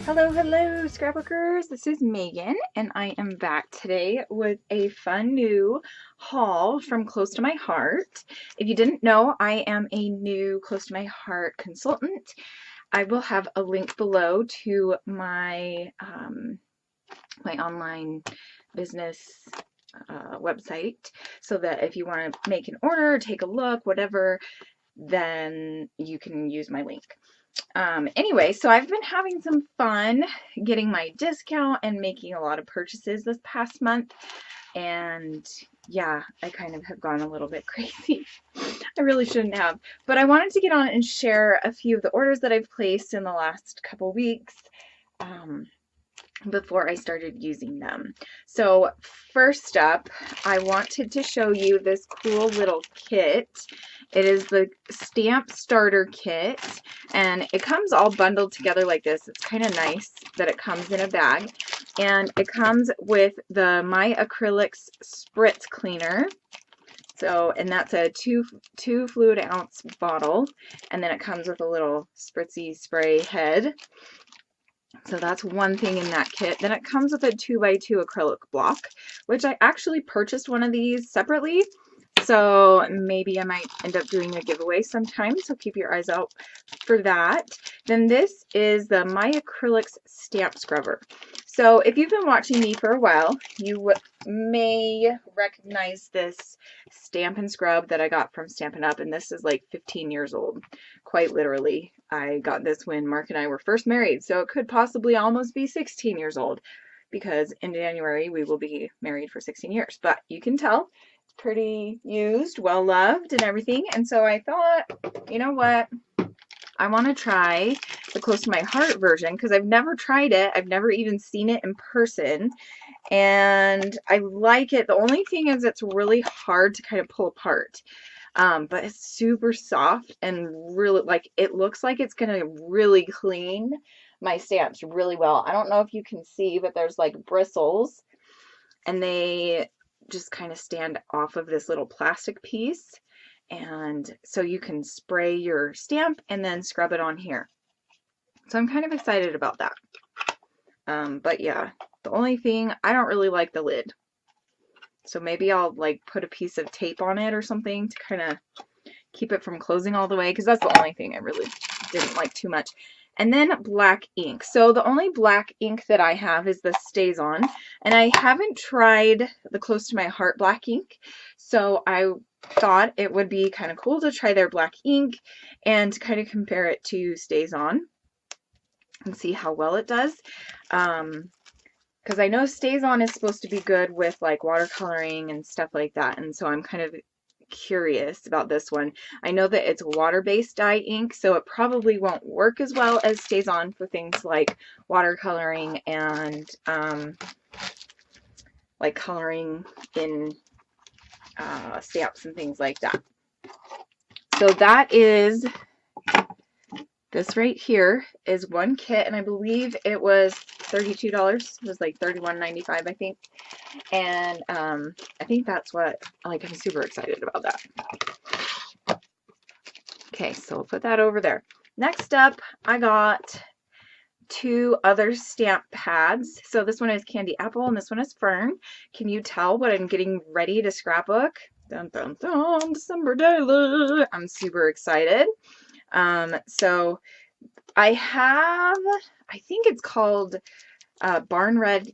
Hello, scrapbookers. This is Megan, and I am back today with a fun new haul from Close to My Heart. If you didn't know, I am a new Close to My Heart consultant. I will have a link below to my my online business website, so that if you want to make an order, take a look, whatever, then you can use my link. Anyway, so I've been having some fun getting my discount and making a lot of purchases this past month. And yeah, I kind of have gone a little bit crazy. I really shouldn't have. But I wanted to get on and share a few of the orders that I've placed in the last couple weeks. Before I started using them. So first up, I wanted to show you this cool little kit. It is the stamp starter kit, and it comes all bundled together like this. It's kind of nice that it comes in a bag, and it comes with the My Acrylics Spritz Cleaner. So, and that's a two fluid ounce bottle, and then it comes with a little spritzy spray head. So that's one thing in that kit. Then it comes with a 2x2 acrylic block, which I actually purchased one of these separately. So maybe I might end up doing a giveaway sometime, so keep your eyes out for that. Then this is the My Acrylics Stamp Scrubber. So if you've been watching me for a while, you may recognize this stamp and scrub that I got from Stampin' Up, and this is like 15 years old, quite literally. I got this when Mark and I were first married, so it could possibly almost be 16 years old, because in January we will be married for 16 years. But you can tell, pretty used, well loved, and everything. And so I thought, you know what, I want to try the Close to My Heart version, because I've never tried it. I've never even seen it in person, and I like it. The only thing is it's really hard to kind of pull apart. But it's super soft and really, like, it looks like it's gonna really clean my stamps really well. I don't know if you can see, but there's like bristles, and they just kind of stand off of this little plastic piece. And so you can spray your stamp and then scrub it on here. So I'm kind of excited about that. But yeah, the only thing, I don't really like the lid. So maybe I'll like put a piece of tape on it or something to kind of keep it from closing all the way, because that's the only thing I really didn't like too much. And then black ink. So the only black ink that I have is the Stays On, and I haven't tried the Close to My Heart black ink, so I thought it would be kind of cool to try their black ink and to kind of compare it to Stays On and see how well it does. Because I know Stays On is supposed to be good with like watercoloring and stuff like that, and so I'm kind of curious about this one. I know that it's water-based dye ink, so it probably won't work as well as Stays On for things like watercoloring and like coloring in stamps and things like that. So that is, this right here is one kit, and I believe it was $32. It was like $31.95, I think. And I think that's what, like, I'm super excited about that. Okay, so we'll put that over there. Next up, I got two other stamp pads. So this one is Candy Apple and this one is Fern. Can you tell what I'm getting ready to scrapbook? Dun, dun, dun, December daily. I'm super excited. So I have, I think it's called Barn Red.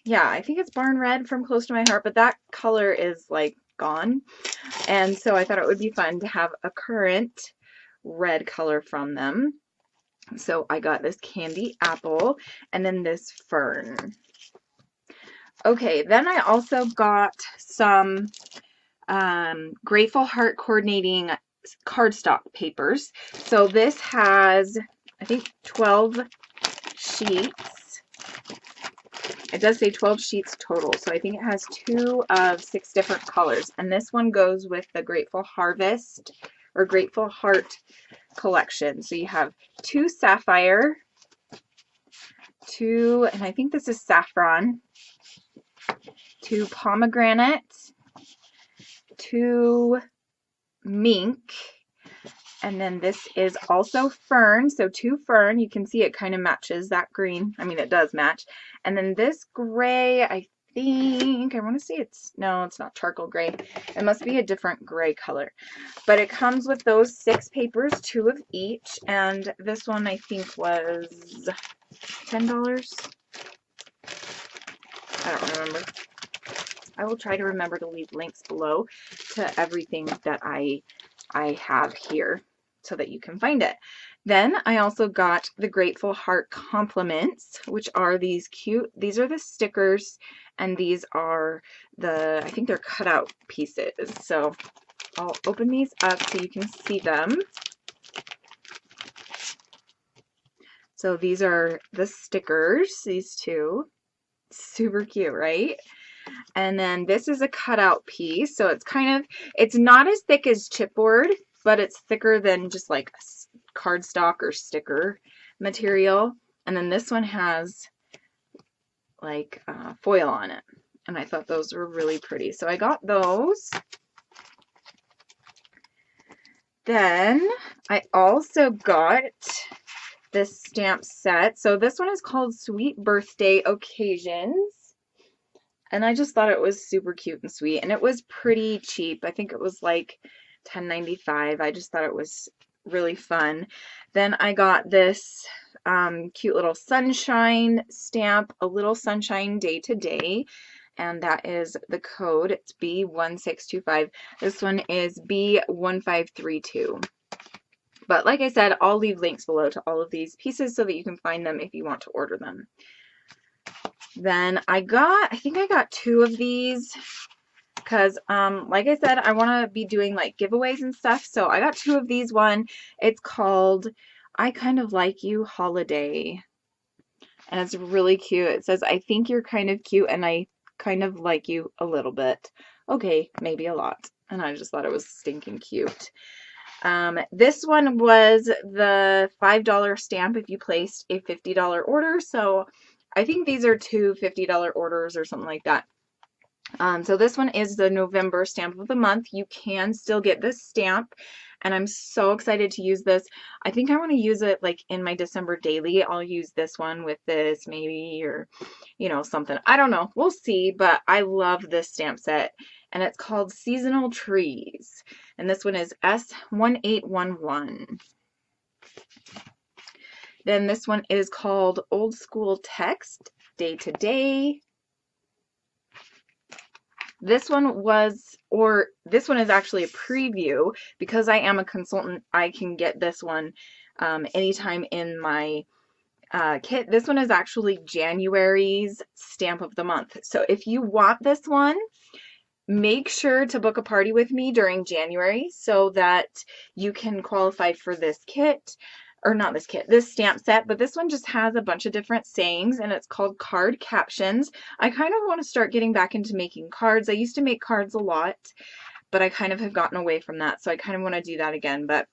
Yeah, I think it's Barn Red from Close to My Heart, but that color is like gone. And so I thought it would be fun to have a current red color from them. So I got this Candy Apple and then this Fern. Okay, then I also got some Grateful Heart coordinating cardstock papers. So this has, I think, 12 sheets. It does say 12 sheets total, so I think it has 2 of 6 different colors. And this one goes with the Grateful Harvest or Grateful Heart collection. So you have 2 sapphire, 2, and I think this is saffron, 2 pomegranate, 2 mink, And then this is also fern, so 2 fern. You can see it kind of matches that green. I mean, it does match. And then this gray, I think, I want to say no, it's not charcoal gray. It must be a different gray color. But it comes with those 6 papers, 2 of each. And this one, I think, was $10. I don't remember. I will try to remember to leave links below to everything that I have here so that you can find it. Then I also got the Grateful Heart compliments, which are these cute, these are the stickers, and these are the, I think they're cutout pieces. So I'll open these up so you can see them. So these are the stickers, these two. Super cute, right? And then this is a cutout piece, so it's kind of, it's not as thick as chipboard, but it's thicker than just like cardstock or sticker material. And then this one has like foil on it, and I thought those were really pretty, so I got those. Then I also got this stamp set. So this one is called Sweet Birthday Occasions. And I just thought it was super cute and sweet. And it was pretty cheap. I think it was like $10.95. I just thought it was really fun. Then I got this cute little sunshine stamp, a little sunshine day to day. And that is the code. It's B1625. This one is B1532. But like I said, I'll leave links below to all of these pieces so that you can find them if you want to order them. Then I think I got 2 of these because, like I said, I want to be doing like giveaways and stuff. So I got 2 of these. One, it's called I Kind of Like You Holiday. And it's really cute. It says, I think you're kind of cute and I kind of like you a little bit. Okay, maybe a lot. And I just thought it was stinking cute. This one was the $5 stamp if you placed a $50 order. So I think these are 2 $50 orders or something like that. So this one is the November stamp of the month. You can still get this stamp, and I'm so excited to use this. I think I want to use it like in my December daily. I'll use this one with this maybe, or you know, something. I don't know. We'll see, but I love this stamp set, and it's called Seasonal Trees. And this one is S1811. Then this one is called Old School Text, Day to Day. This one is actually a preview. Because I am a consultant, I can get this one anytime in my kit. This one is actually January's stamp of the month. So if you want this one, make sure to book a party with me during January so that you can qualify for this kit. Or not this kit, this stamp set, but this one just has a bunch of different sayings, and it's called Card Captions. I kind of want to start getting back into making cards. I used to make cards a lot, but I kind of have gotten away from that, so I kind of want to do that again. But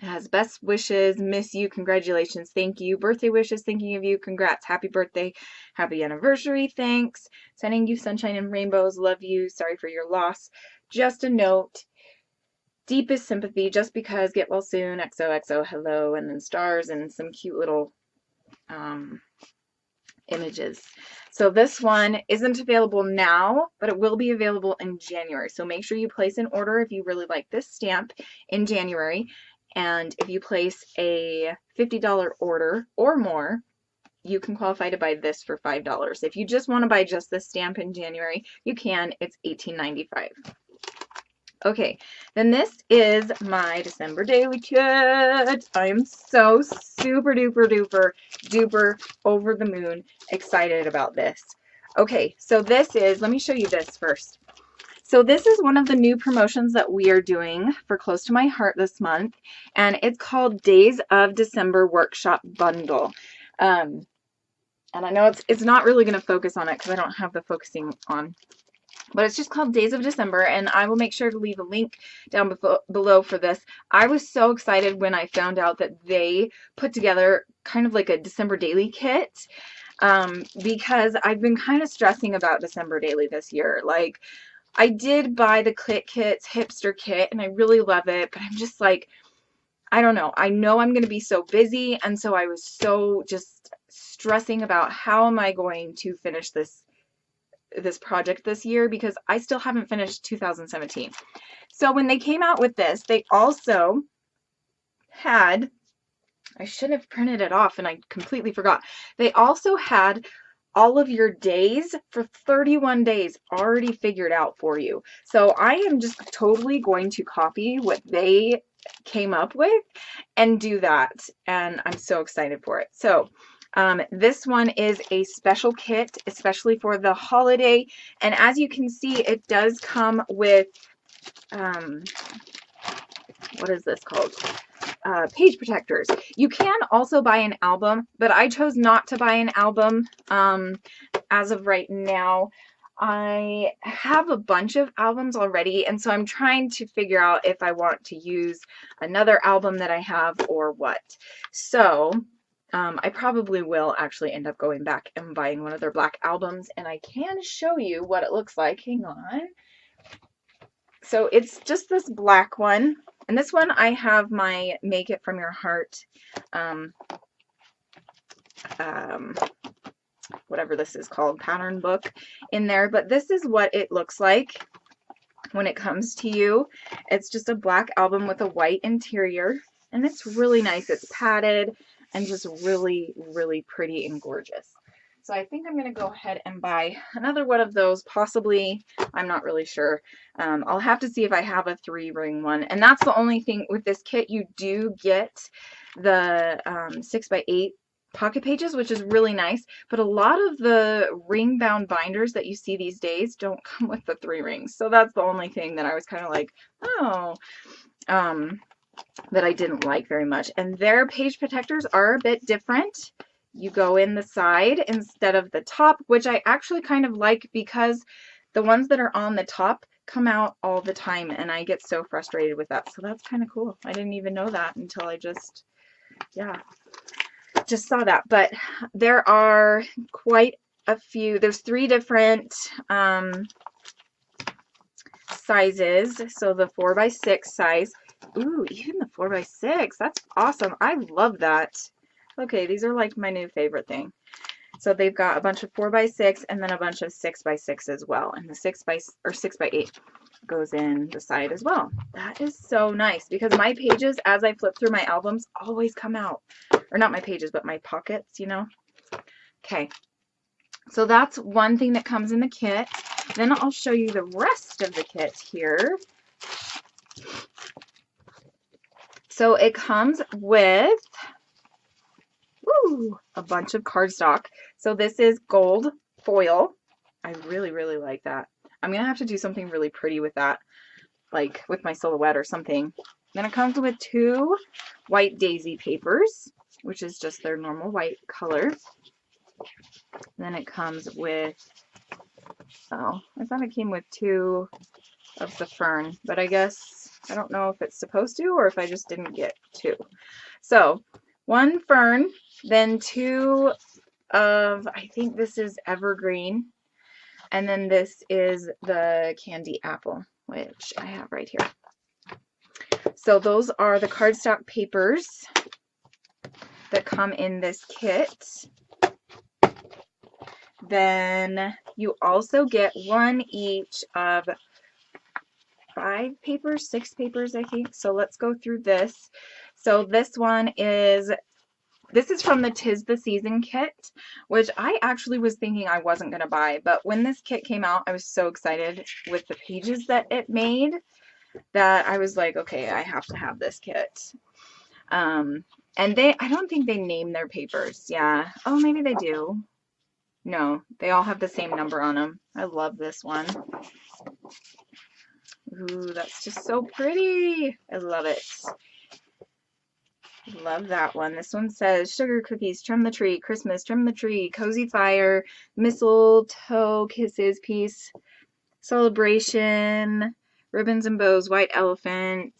it has best wishes, miss you, congratulations, thank you, birthday wishes, thinking of you, congrats, happy birthday, happy anniversary, thanks, sending you sunshine and rainbows, love you, sorry for your loss, just a note, deepest sympathy, just because, get well soon, XOXO, hello, and then stars and some cute little images. So this one isn't available now, but it will be available in January. So make sure you place an order if you really like this stamp in January. And if you place a $50 order or more, you can qualify to buy this for $5. If you just want to buy just this stamp in January, you can. It's $18.95. Okay, then this is my December daily kit. I am so super duper over the moon excited about this. Okay, so this is, let me show you this first. So this is one of the new promotions that we are doing for Close to My Heart this month, and it's called Days of December Workshop Bundle. And I know it's not really going to focus on it because I don't have the focusing on. But it's just called Days of December, and I will make sure to leave a link down below for this. I was so excited when I found out that they put together kind of like a December daily kit, because I've been kind of stressing about December daily this year. Like, I did buy the Clit Kits Hipster kit, and I really love it, but I'm just like, I don't know. I know I'm going to be so busy, and so I was so just stressing about how am I going to finish this project this year, because I still haven't finished 2017. So when they came out with this, they also had, I should have printed it off and I completely forgot. They also had all of your days for 31 days already figured out for you. So I am just totally going to copy what they came up with and do that. And I'm so excited for it. So this one is a special kit, especially for the holiday. And as you can see, it does come with, what is this called? Page protectors. You can also buy an album, but I chose not to buy an album as of right now. I have a bunch of albums already, and so I'm trying to figure out if I want to use another album that I have or what. So I probably will actually end up going back and buying one of their black albums, and I can show you what it looks like. Hang on. So it's just this black one. And this one I have my Make It From Your Heart, whatever this is called, pattern book in there. But this is what it looks like when it comes to you. It's just a black album with a white interior. And it's really nice. It's padded and just really, really pretty and gorgeous. So I think I'm going to go ahead and buy another one of those, possibly. I'm not really sure. I'll have to see if I have a 3-ring one. And that's the only thing with this kit. You do get the 6x8 pocket pages, which is really nice. But a lot of the ring-bound binders that you see these days don't come with the 3 rings. So that's the only thing that I was kind of like, oh, that I didn't like very much. And their page protectors are a bit different. You go in the side instead of the top, which I actually kind of like, because the ones that are on the top come out all the time and I get so frustrated with that. So that's kind of cool. I didn't even know that until I just saw that. But there are quite a few. There's 3 different sizes. So the 4x6 size. Ooh, even the 4x6. That's awesome. I love that. Okay, these are like my new favorite thing. So they've got a bunch of 4x6 and then a bunch of 6x6 as well. And the 6x8 goes in the side as well. That is so nice, because my pages, as I flip through my albums, always come out. Or not my pages, but my pockets, you know. Okay, so that's one thing that comes in the kit. Then I'll show you the rest of the kit here. So it comes with a bunch of cardstock. So this is gold foil. I really, really like that. I'm going to have to do something really pretty with that, like with my silhouette or something. Then it comes with 2 white daisy papers, which is just their normal white color. Then it comes with, oh, I thought it came with 2 of the fern, but I guess, I don't know if it's supposed to or if I just didn't get 2. So 1 fern, then 2 of, I think this is evergreen, and then this is the candy apple, which I have right here. So those are the cardstock papers that come in this kit. Then you also get 1 each of 5 papers, 6 papers, I think. So let's go through this. So this one is, this is from the 'Tis the Season kit, which I actually was thinking I wasn't going to buy. But when this kit came out, I was so excited with the pages that it made that I was like, okay, I have to have this kit. And I don't think they name their papers. Yeah. Oh, maybe they do. No, they all have the same number on them. I love this one. Ooh, that's just so pretty. I love it. Love that one. This one says sugar cookies, trim the tree, Christmas, trim the tree, cozy fire, mistletoe, kisses, peace, celebration, ribbons and bows, white elephant,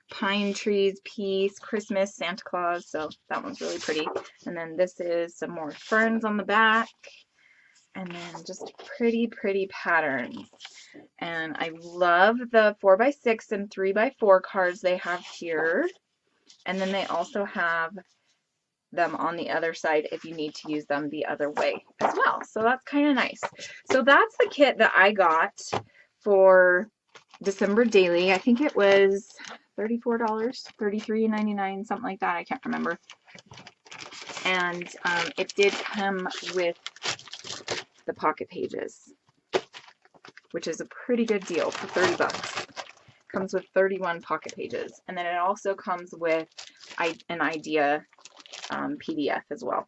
pine trees, peace, Christmas, Santa Claus. So that one's really pretty. And then this is some more ferns on the back. And then just pretty, pretty patterns. And I love the 4x6 and 3x4 cards they have here. And then they also have them on the other side if you need to use them the other way as well. So that's kind of nice. So that's the kit that I got for December daily. I think it was $34, $33.99, something like that. I can't remember. And it did come with the pocket pages, which is a pretty good deal for 30 bucks. Comes with 31 pocket pages. And then it also comes with an idea PDF as well.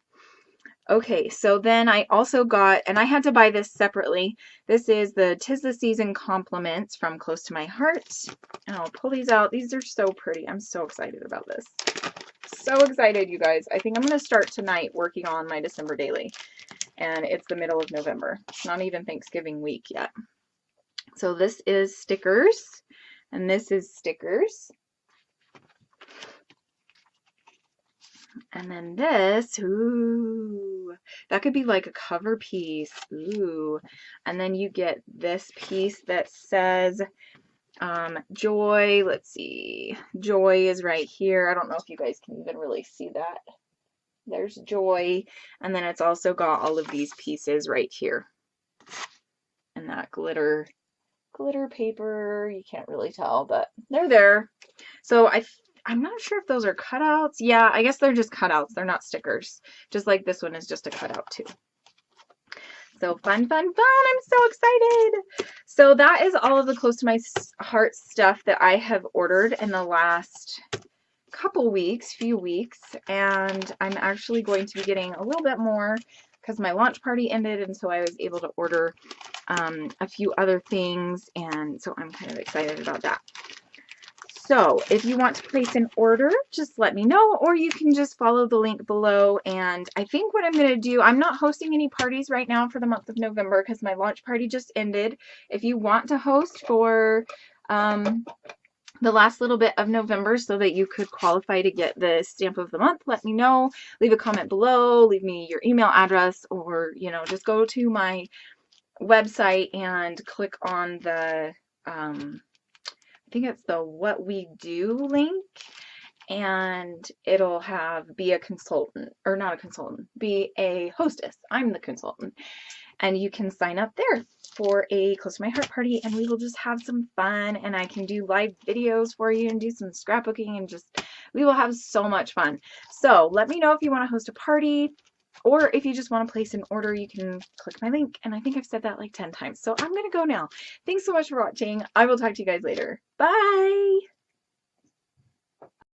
Okay, so then I also got, and I had to buy this separately. This is the 'Tis the Season compliments from Close to My Heart. And I'll pull these out. These are so pretty. I'm so excited about this. So excited, you guys. I think I'm going to start tonight working on my December daily. And it's the middle of November. It's not even Thanksgiving week yet. So this is stickers, and this is stickers. And then this, ooh, that could be like a cover piece, ooh. And then you get this piece that says joy. Let's see, joy is right here. I don't know if you guys can even really see that. There's joy. And then it's also got all of these pieces right here. And that glitter paper, you can't really tell, but they're there. So I'm not sure if those are cutouts. Yeah, I guess they're just cutouts. They're not stickers. Just like this one is just a cutout too. So fun, fun, fun. I'm so excited. So that is all of the Close to My Heart stuff that I have ordered in the last few weeks. And I'm actually going to be getting a little bit more because my launch party ended, and so I was able to order a few other things, and so I'm kind of excited about that. So if you want to place an order, just let me know, or you can just follow the link below. And I think what I'm going to do, I'm not hosting any parties right now for the month of November because my launch party just ended. If you want to host for the last little bit of November so that you could qualify to get the stamp of the month, let me know. Leave a comment below, leave me your email address, or, you know, just go to my website and click on the I think it's the What We Do link, and it'll have be a consultant, or not a consultant, be a hostess. I'm the consultant, and you can sign up there for a Close to My Heart party, and we will just have some fun, and I can do live videos for you and do some scrapbooking, and just we will have so much fun. So let me know if you want to host a party, or if you just want to place an order, you can click my link. And I think I've said that like 10 times. So I'm going to go now. Thanks so much for watching. I will talk to you guys later. Bye!